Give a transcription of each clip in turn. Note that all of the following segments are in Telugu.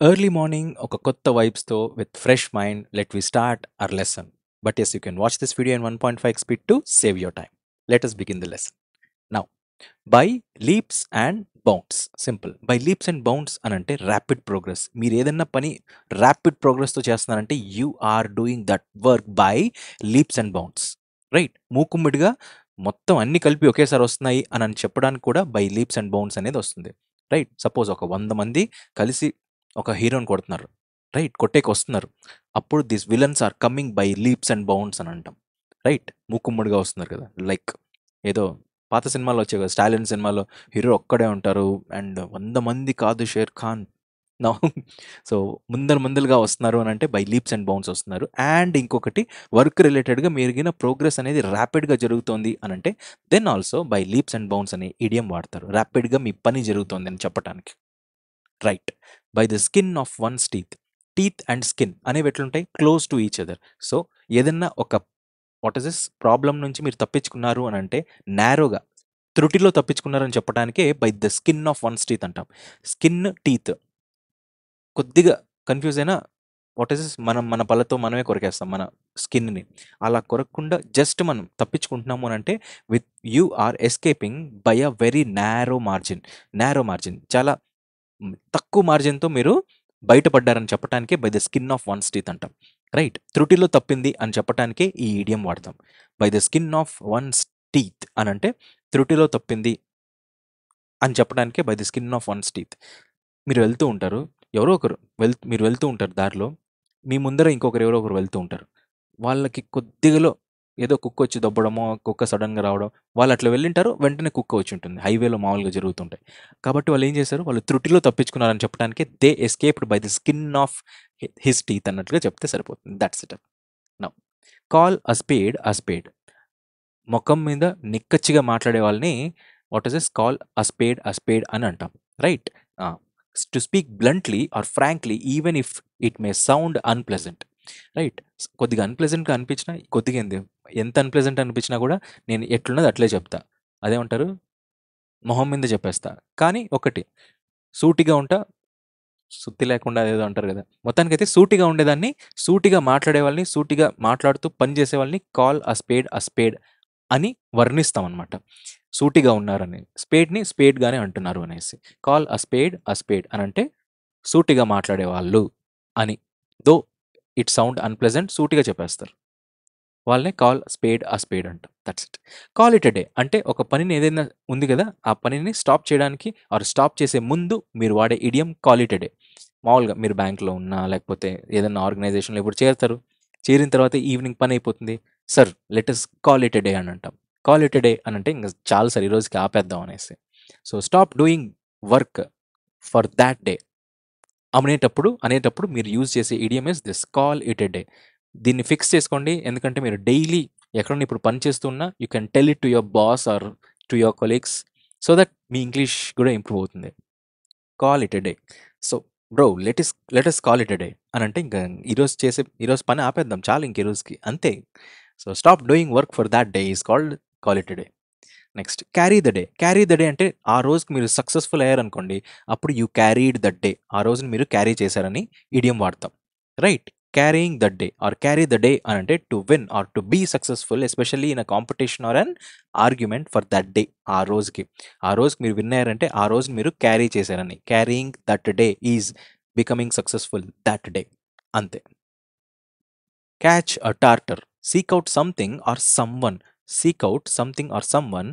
Early morning, oka kotta vibes tho with fresh mind, let we start our lesson. But yes, you can watch this video in 1.5 speed to save your time. Let us begin the lesson. Now, by leaps and bounds. Simple. By leaps and bounds అనంటే rapid progress. మీరు ఏదన్నా పని rapid progress తో చేస్తున్నారంటే you are doing that work by leaps and bounds. Right మూకుమ్మడిగా మొత్తం అన్ని కలిపి ఒకేసారి వస్తున్నాయి అని చెప్పడానికి కూడా బై లీప్స్ అండ్ బౌండ్స్ అనేది వస్తుంది. రైట్ సపోజ్ ఒక 100 మంది కలిసి ఒక హీరోని కొడుతున్నారు. రైట్ కొట్టేకి వస్తున్నారు. అప్పుడు this villains are coming by leaps and bounds అని అంటాం. రైట్ మూకుమ్మడిగా వస్తున్నారు కదా, లైక్ ఏదో పాత సినిమాలో వచ్చే కదా, స్టాలిన్ సినిమాలో హీరో ఒక్కడే ఉంటారు అండ్ 100 మంది కాదు షేర్ ఖాన్ నో. సో ముందలుగా వస్తున్నారు అని అంటే బై లీప్స్ అండ్ బౌండ్స్ వస్తున్నారు. అండ్ ఇంకొకటి వర్క్ రిలేటెడ్గా మెరుగిన ప్రోగ్రెస్ అనేది ర్యాపిడ్గా జరుగుతోంది అని అంటే then also by leaps and bounds అనే ఇడియం వాడతారు. ర్యాపిడ్గా మీ పని జరుగుతోంది అని చెప్పడానికి. Right. By the skin of one's teeth. Teeth and skin అనేవి ఎట్లుంటాయి, close to each other. So ఏదన్నా ఒక వాట్ ఇస్ దిస్ ప్రాబ్లం నుంచి మీరు తప్పించుకున్నారు అని అంటే నేరోగా త్రుటిలో తప్పించుకున్నారని చెప్పడానికే by the skin of one's teeth అంటాం. స్కిన్ టీత్ కొద్దిగా కన్ఫ్యూజ్ అయినా వాట్ ఇస్ దిస్, మన పళ్ళతో మనమే కొరికేస్తాం మన స్కిన్ని. అలా కొరకకుండా జస్ట్ మనం తప్పించుకుంటున్నాము అని అంటే with you are escaping by a very narrow margin. చాలా తక్కువ మార్జిన్తో మీరు బయటపడ్డారని చెప్పడానికే by the skin of one's teeth అంటాం. రైట్. త్రుటిలో తప్పింది అని చెప్పడానికే ఈ ఈడియం వాడతాం. By the skin of one's teeth అని అంటే త్రుటిలో తప్పింది అని చెప్పడానికే by the skin of one's teeth. మీరు వెళ్తూ ఉంటారు, ఎవరో ఒకరు మీరు వెళ్తూ ఉంటారు దారిలో, మీ ముందర ఇంకొకరు ఎవరో ఒకరు వెళ్తూ ఉంటారు. వాళ్ళకి కొద్దిగలో ఏదో కుక్క వచ్చి దొబ్బడమో, కుక్క సడన్గా రావడం, వాళ్ళు అట్లా వెళ్ళింటారు, వెంటనే కుక్క వచ్చి ఉంటుంది. హైవేలో మామూలుగా జరుగుతుంటాయి. కాబట్టి వాళ్ళు ఏం చేశారు, వాళ్ళు త్రుటిలో తప్పించుకున్నారని చెప్పడానికి they escaped by the skin of his teeth అన్నట్లుగా చెప్తే సరిపోతుంది. That's it. Now call a spade. ముఖం మీద నిక్కచ్చిగా మాట్లాడే వాళ్ళని what is this, call a spade అని అంటాం. Right. To speak bluntly or frankly even if it may sound unpleasant. Right. కొద్దిగా అన్ప్లెజెంట్గా అనిపించినా, కొద్దిగా ఎంత అన్ప్లెజెంట్ అనిపించినా కూడా నేను ఎట్లున్నది అట్లే చెప్తా. అదేమంటారు, మొహం మీద చెప్పేస్తా. కానీ ఒకటి సూటిగా ఉంటా, సుత్తి లేకుండా ఏదో అంటారు కదా, మొత్తానికైతే సూటిగా ఉండేదాన్ని, సూటిగా మాట్లాడే వాళ్ళని, సూటిగా మాట్లాడుతూ పని చేసే వాళ్ళని కాల్ అ స్పేడ్ అని వర్ణిస్తాం అనమాట. సూటిగా ఉన్నారని, స్పేడ్ని స్పేడ్గానే అంటున్నారు అనేసి. కాల్ అ స్పేడ్ అని అంటే సూటిగా మాట్లాడే వాళ్ళు అని. దో ఇట్ సౌండ్ అన్ప్లెజెంట్, సూటిగా చెప్పేస్తారు. వాళ్ళని కాల్ అ స్పేడ్ అంటాం. That's it. Call it a day అంటే ఒక పనిని ఏదైనా ఉంది కదా, ఆ పనిని స్టాప్ చేయడానికి ఆర్ స్టాప్ చేసే ముందు మీరు వాడే idiom call it a day. మామూలుగా మీరు బ్యాంక్లో ఉన్నా, లేకపోతే ఏదైనా ఆర్గనైజేషన్లో ఇప్పుడు చేరుతారు. చేరిన తర్వాత ఈవినింగ్ పని అయిపోతుంది. Sir let us call it a day అని అంటాం. కాల్ ఇట్ ఎ డే అని అంటే ఇంకా చాలు సార్, ఈ రోజుకి ఆపేద్దాం అనేసి. So stop doing work for that day అనేటప్పుడు మీరు యూజ్ చేసే idiom is this, call it a day. దీన్ని ఫిక్స్ చేసుకోండి, ఎందుకంటే మీరు డైలీ ఎక్కడన్నా ఇప్పుడు పని చేస్తున్నా you can tell it to your boss or to your colleagues, so that మీ ఇంగ్లీష్ కూడా ఇంప్రూవ్ అవుతుంది. Call it a day. So bro let us call it a day అని అంటే ఇంకా ఈరోజు పని ఆపేద్దాం చాలు ఇంక ఈ రోజుకి, అంతే. So stop doing work for that day is call it a day. Next carry the day అంటే ఆ రోజుకి మీరు సక్సెస్ఫుల్ అయ్యారనుకోండి, అప్పుడు యూ క్యారీడ్ దట్ డే, ఆ రోజుని మీరు క్యారీ చేశారని ఇడియం వాడతాం. Right. Carrying that day or carry the day అని అంటే to win or to be successful especially in a competition or an argument for that day. ఆ రోజుకి మీరు విన్ అయ్యారంటే ఆ రోజుని మీరు క్యారీ చేశారని. Carrying that day is becoming successful that day, అంతే. Catch a tartar. Seek out something or someone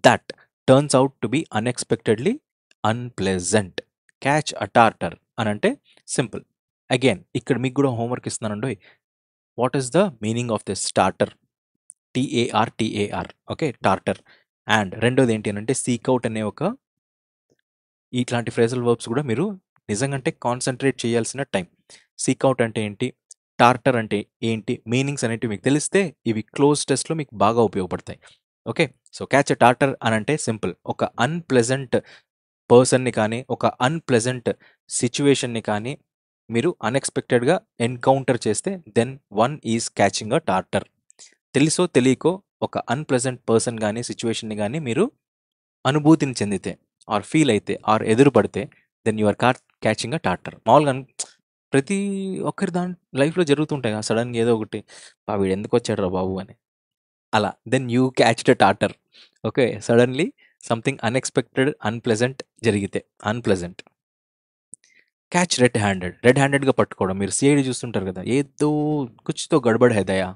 that turns out to be unexpectedly unpleasant. Catch a tartar అని అంటే సింపుల్. అగైన్ ఇక్కడ మీకు కూడా హోంవర్క్ ఇస్తున్నానండి. What is the meaning of this tartar? Tar. Okay, tartar. And రెండోది ఏంటి అని అంటే సీక్అవుట్ అనే ఇట్లాంటి ఫ్రేజల్ వర్బ్స్ కూడా మీరు నిజంగా కాన్సన్ట్రేట్ చేయాల్సిన టైం. సీక్అవుట్ అంటే ఏంటి, టార్టర్ అంటే ఏంటి, మీనింగ్స్ అనేటివి మీకు తెలిస్తే ఇవి క్లోజ్ టెస్ట్లో మీకు బాగా ఉపయోగపడతాయి. ఓకే. సో క్యాచ్ ఎ టార్టర్ అని అంటే సింపుల్, ఒక అన్ప్లెజెంట్ పర్సన్ని కానీ, ఒక అన్ప్లెజెంట్ సిచ్యువేషన్ని కానీ మీరు అన్ఎక్స్పెక్టెడ్గా ఎన్కౌంటర్ చేస్తే దెన్ వన్ ఈజ్ క్యాచింగ్ అ టార్టర్. తెలుసో తెలియకో ఒక అన్ప్లెజెంట్ పర్సన్ కానీ సిచ్యువేషన్ని కానీ మీరు అనుభూతిని చెందితే ఆర్ ఫీల్ అయితే ఆర్ ఎదురుపడితే then you are catching a tartar. మామూలుగా ప్రతి ఒక్కరి లైఫ్లో జరుగుతుంటాయి కదా సడన్గా ఏదో ఒకటి, వీడు ఎందుకు వచ్చాడు రా బాబు అని. అలా then you catch the tartar. Okay, suddenly something unexpected unpleasant జరిగితే, అన్ప్లెజెంట్. క్యాచ్ రెడ్ హ్యాండెడ్గా పట్టుకోవడం. మీరు సిఐడి చూస్తుంటారు కదా, ఏదో కుచ్తో గడబడ్ హెదయా.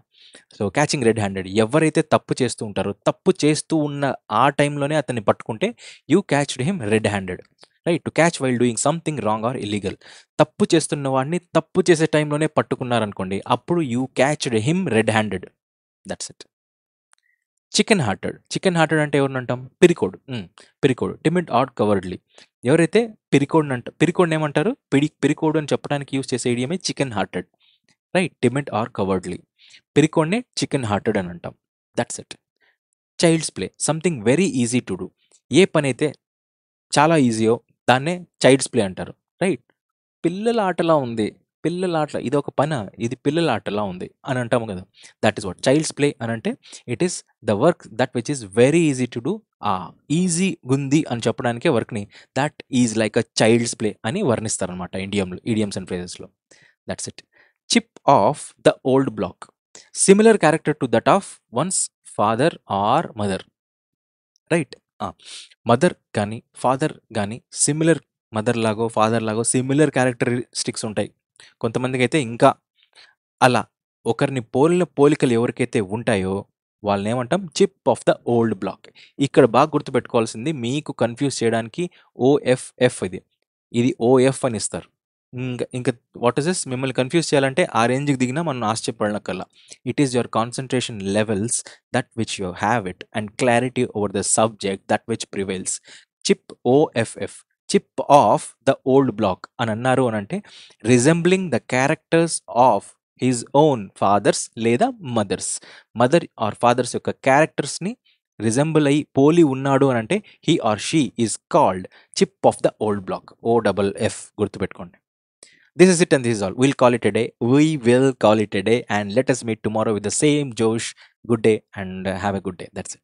సో క్యాచింగ్ రెడ్ హ్యాండెడ్, ఎవరైతే తప్పు చేస్తూ ఉంటారో, తప్పు చేస్తూ ఉన్న ఆ టైంలోనే అతన్ని పట్టుకుంటే you caught him red handed. Right, to catch while doing something wrong or illegal. తప్పు చేస్తున్న వాడిని తప్పు చేసే టైంలోనే పట్టుకున్నారనుకోండి, అప్పుడు you caught him red handed. That's it. Chicken hearted అంటే ఎవరిని అంటాం? పిరికోడు. Timid or cowardly. ఎవరైతే పిరికోడ్ని ఏమంటారు? పిరికోడు అని చెప్పడానికి యూజ్ చేసే ఇడియమే chicken hearted. Right, timid or cowardly. పిరికోడ్నే చికెన్ హార్టెడ్ అని అంటాం. That's it. Child's play, something very easy to do. ఏ పని అయితే చాలా ఈజీయో దాన్నే చైల్డ్స్ ప్లే అంటారు. రైట్, పిల్లల ఆటలా ఉంది, ఇది ఒక పని, ఇది పిల్లల ఆటలా ఉంది అని అంటాము కదా. That is what child's play అని అంటే. It is the work that which is very easy to do. Easy గుంది అని చెప్పడానికే వర్క్ని that is like a child's play అని వర్ణిస్తారనమాట ఈడియమ్స్ అండ్ ఫ్రేజెస్లో. That's it. Chip off the old block, similar character to that of one's father or mother. Right, mother కానీ ఫాదర్ కానీ సిమిలర్, మదర్ లాగో ఫాదర్ లాగో సిమిలర్ క్యారెక్టరిస్టిక్స్ ఉంటాయి. కొంతమందికి అయితే ఇంకా అలా ఒకరిని పోలిన పోలికలు ఎవరికైతే ఉంటాయో వాళ్ళని ఏమంటాం? Chip off the old block. ఇక్కడ బాగా గుర్తుపెట్టుకోవాల్సింది, మీకు కన్ఫ్యూజ్ చేయడానికి ఓఎఫ్ఎఫ్, ఇది ఓఎఫ్ అని ఇస్తారు. ఇంకా వాట్ ఇస్ దిస్? మిమ్మల్ని కన్ఫ్యూజ్ చేయాలంటే ఆ రేంజ్కి దిగినా మనం ఆశ్చర్యపడనక్కల్లా. It is your concentration levels that which you have it and clarity over the subject that which prevails. Chip O F F, chip off the old block అని అన్నారు అని అంటే resembling the characters of his own fathers లేదా మదర్ ఆర్ ఫాదర్స్ యొక్క క్యారెక్టర్స్ని రిజెంబుల్ అయ్యి పోలి ఉన్నాడు అని అంటే he or she is called chip off the old block. OFF గుర్తుపెట్టుకోండి. This is it and this is all. We will call it a day and let us meet tomorrow with the same Josh. Good day and have a good day. That's it.